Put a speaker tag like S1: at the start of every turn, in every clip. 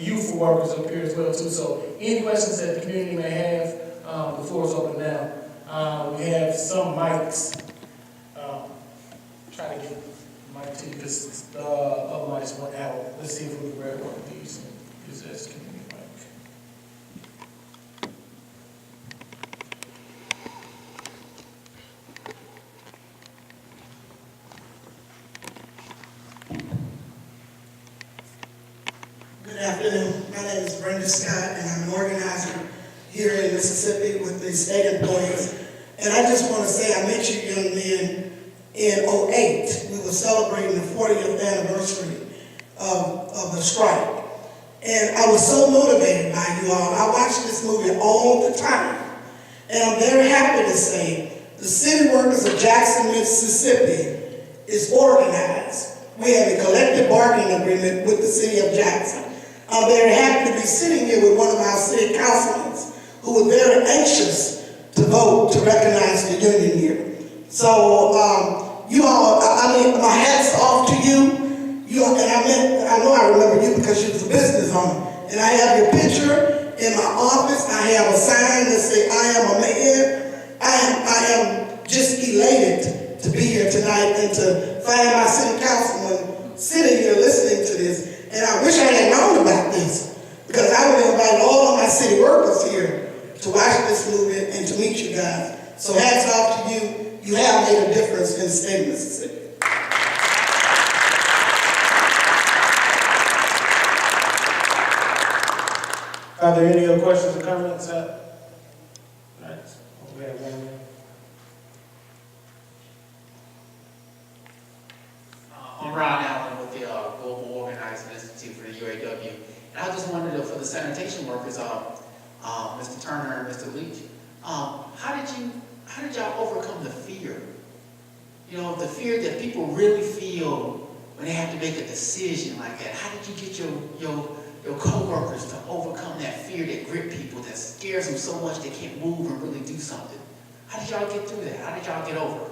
S1: youthful workers up here as well too. So any questions that the community may have, the floor is open now. We have some mics. Try to get the mic to you because the other mics went out. Let's see if we can grab one of these and use this community mic.
S2: Good afternoon. My name is Brenda Scott, and I'm an organizer here in Mississippi with the state employees. And I just want to say I met you young men in '08. We were celebrating the 40th anniversary of the strike. And I was so motivated by you all. I watched this movie all the time. And I'm very happy to say the City Workers of Jackson, Mississippi is organized. We have a collective bargaining agreement with the City of Jackson. I'm very happy to be sitting here with one of our city councilmen who was very anxious to vote to recognize the union year. So you all, I mean, my hat's off to you. And I know I remember you because you was a business owner. And I have your picture in my office. I have a sign that says, I am a man. I am just elated to be here tonight and to find my city councilman sitting here listening to this. And I wish I had known about this because I would have invited all of my city workers here to watch this movie and to meet you guys. So hats off to you. You have made a difference in the state of Mississippi.
S1: Are there any other questions or comments? All right. We have one more.
S3: I'm Ron Allen with the Global Organizing Institute for the UAW. And I just wanted to, for the sanitation workers, Mr. Turner and Mr. Leach, how did y'all overcome the fear? You know, the fear that people really feel when they have to make a decision like that. How did you get your co-workers to overcome that fear that grip people, that scares them so much they can't move and really do something? How did y'all get through that? How did y'all get over it?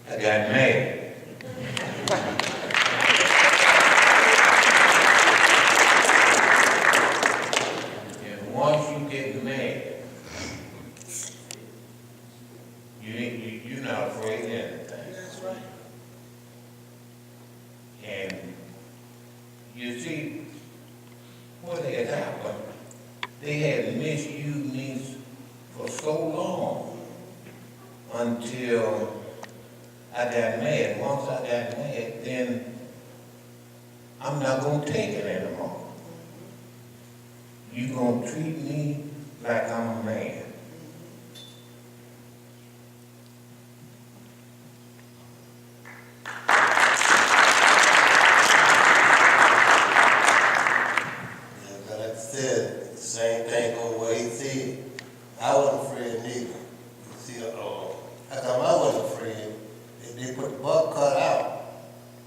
S4: I got mad. And once you get mad, you're not afraid of anything.
S2: That's right.
S4: And you see, what had happened, they had misused me for so long until I got mad. Once I got mad, then I'm not gonna take it anymore. You gonna treat me like I'm a man.
S5: Like I said, the same thing goes what he said. I wasn't afraid neither. You see, how come I wasn't afraid? If they put the buck cut out,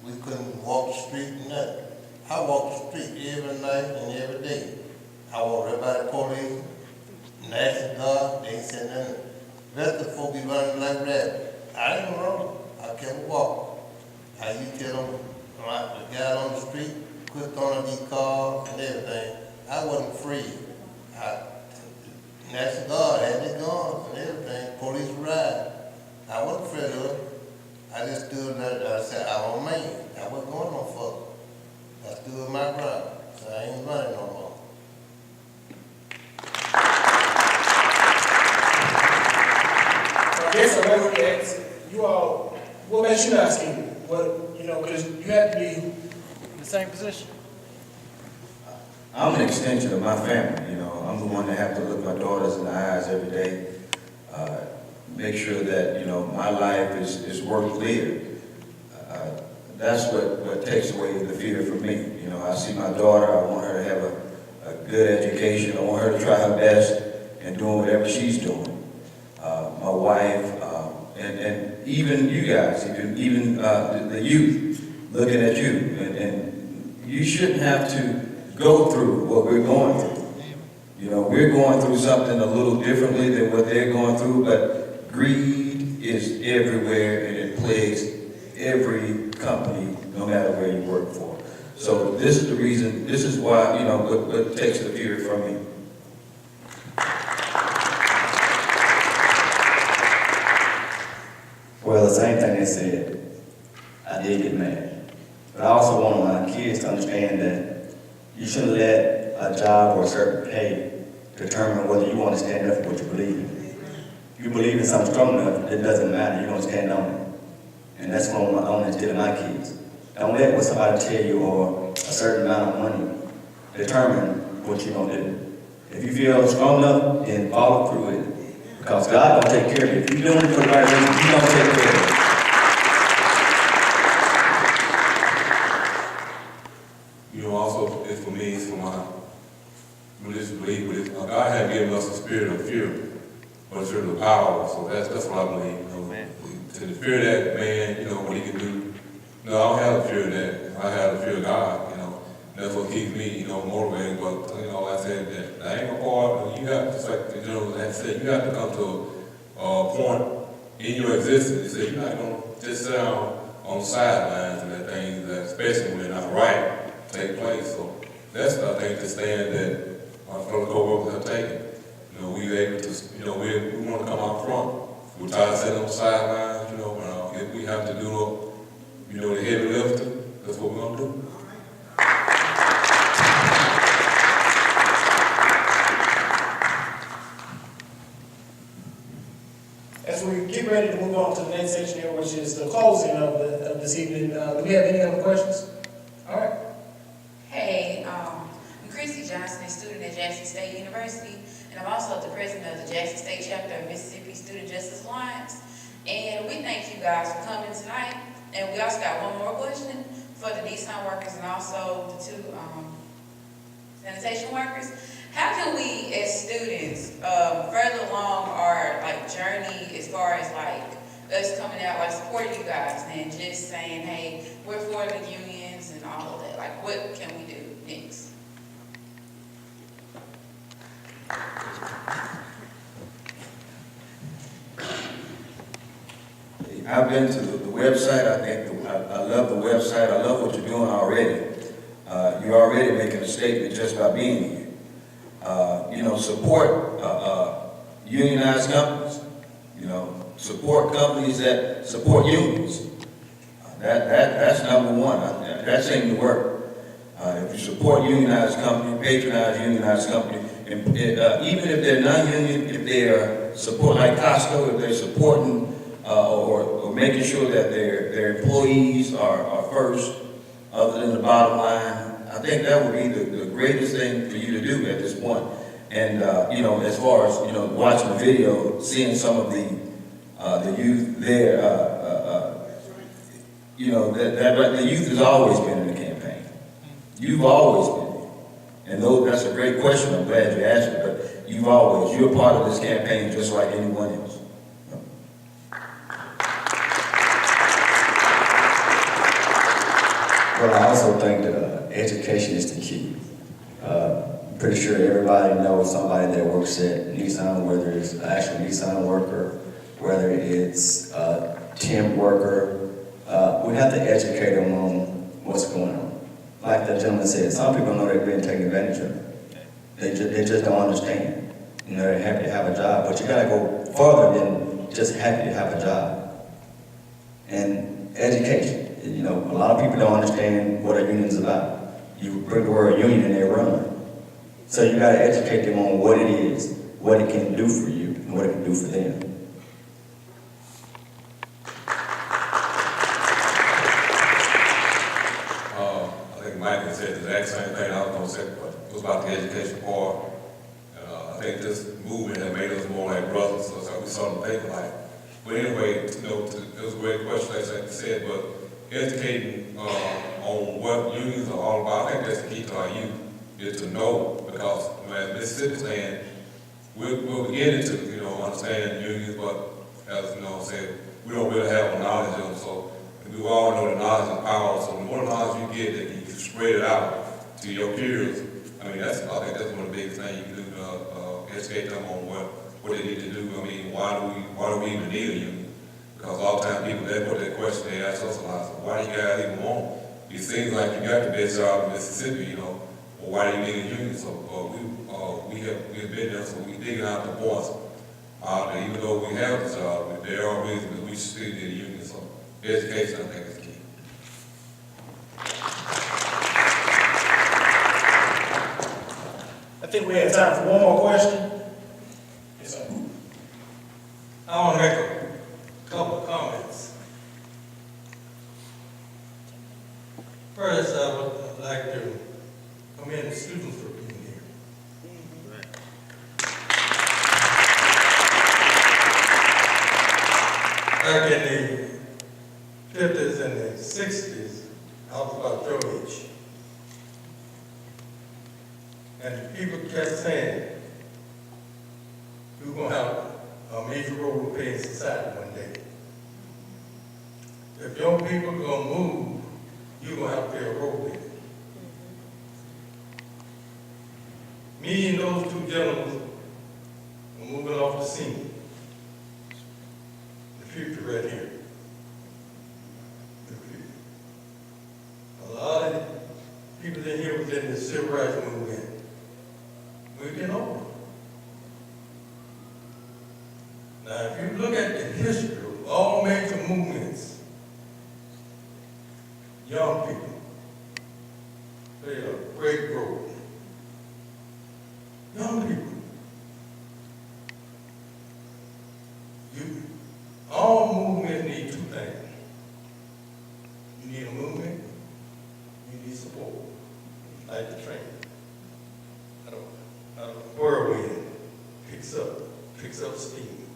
S5: we couldn't walk the street and nothing. I walk the street every night and every day. I walk right by the police, nasty God, they ain't said nothing. Rest of the folk be running like rabbits. I ain't wrong. I kept walking. How you tell them, the guy on the street, quit on these cars and everything. I wasn't free. Nasty God had their guns and everything. Police ride. I wasn't afraid of it. I just stood there. I said, I'm a man. I wasn't going no further. I stood my ground. So I ain't running no more.
S1: I guess I want to ask you all, what makes you not scared? What, you know, because you have to be in the same position.
S6: I'm an extension of my family, you know. I'm the one that have to look my daughters in the eyes every day, make sure that, you know, my life is worth living. That's what takes away the fear from me. You know, I see my daughter, I want her to have a good education. I want her to try her best in doing whatever she's doing. My wife, and even you guys, even the youth looking at you, and you shouldn't have to go through what we're going through. You know, we're going through something a little differently than what they're going through, but greed is everywhere, and it plagues every company, no matter where you work for. So this is the reason, this is why, what takes the fear from me.
S7: Well, the same thing they said, I did get mad. But I also want my kids to understand that you shouldn't let a job or a certain pay determine whether you want to stand up for what you believe in. If you believe in something strong enough, it doesn't matter, you're going to stand on it. And that's what I want to instill in my kids. Don't let what somebody tell you or a certain amount of money determine what you're going to do. If you feel strong enough, then follow through with it. Because God gonna take care of you. If you're doing it for the right reason, He's gonna take care of you.
S8: You know, also, it's for me, it's for my religious belief, but God had given us a spirit of fear, but a spirit of power, so that's what I believe, To the fear of that man, what he can do. No, I don't have the fear of that. I have the fear of God, That's what keeps me, motivated, but, I said that I ain't gonna part, you have, just like the general had said, you have to come to a point in your existence, you say, you're not gonna just sit down on the sidelines and let things, especially when they're not right, take place. So that's, I think, the stand that my fellow co-workers have taken. We able to, we want to come out front. We're tired of sitting on the sidelines, if we have to do, the heavy lifting, that's what we're gonna do.
S1: As we get ready to move on to the next section here, which is the closing of this evening, do we have any other questions? All right.
S9: Hey, I'm Chrissy Johnson, a student at Jackson State University, and I'm also the president of the Jackson State chapter of Mississippi Student Justice Alliance. And we thank you guys for coming tonight. And we also got one more question for the Nissan workers and also the two sanitation workers. How can we, as students, further along our journey as far as us coming out, supporting you guys, and just saying, hey, we're for the unions and all of that? What can we do next?
S6: I've been to the website. I love the website. I love what you're doing already. You're already making a statement just by being here. Support unionized companies. Support companies that support unions. That's number one. That seems to work. If you support unionized company, patronize unionized company, and even if they're non-union, if they are support like Costco, if they're supporting or making sure that their employees are first, other than the bottom line, I think that would be the greatest thing for you to do at this point. And as far as watching the video, seeing some of the youth there, the youth has always been in the campaign. You've always been, and that's a great question. I'm glad you asked it. But you're a part of this campaign just like anyone else.
S7: Well, I also think that education is the key. I'm pretty sure everybody knows somebody that works at Nissan, whether it's an actual Nissan worker, whether it's a temp worker. We have to educate them on what's going on. Like the gentleman said, some people know they're being taken advantage of. They just don't understand. They're happy to have a job, but you gotta go further than just happy to have a job. And education. A lot of people don't understand what a union's about. You bring the word union and they run. So you gotta educate them on what it is, what it can do for you, and what it can do for them.
S8: I think Mike had said the exact same thing I was going to say, but it was about the education part. I think this movement has made us more like brothers, so we started thinking like. But anyway, it was a great question, like you said, but educating on what unions are all about, I think that's the key to our youth, is to know, because as Mississippi saying, we're beginning to, understand unions, but as I said, we don't really have knowledge of them, so we all know the knowledge and power, so the more knowledge you get, that you can spread it out to your peers. I think that's one of the biggest things you can do, educate them on what they need to do. Why do we even need a union? Because all the time people, they put that question, they ask us a lot, so why do you guys even want? It seems like you got the best job in Mississippi, you know, or why do you need a union? So, we have been there, so we digging out the points. And even though we have the job, there are reasons that we still need a union, so education, I think, is key.
S1: I think we have time for one more question. Yes, sir.
S10: I want to make a couple of comments. First, I would like to commend the students for being here. Back in the 50s and the 60s, I was about your age. And people kept saying, you're going to have a major role to play in society one day. If young people are going to move, you're going to have to play a role in it. Me and those two gentlemen are moving off the scene. The future right here. A lot of people in here was in the civil rights movement. We've been over. Now, if you look at the history of all major movements, young people played a great role. Young people. All movements need two things. You need a movement, you need support, like the train. A whirlwind picks up steam,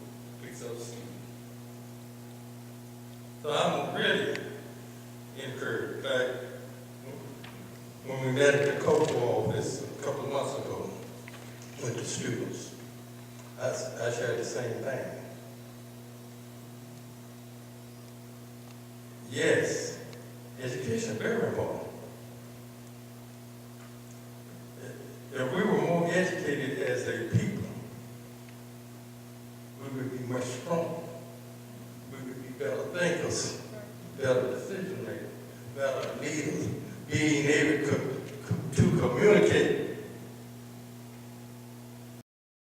S10: So I'm really encouraged. In fact, when we met at the cultural office a couple of months ago with the students, I shared the same thing. Yes, education is very important. If we were more educated as a people, we would be much stronger. We would be better thinkers, better decision makers, better leaders, being able to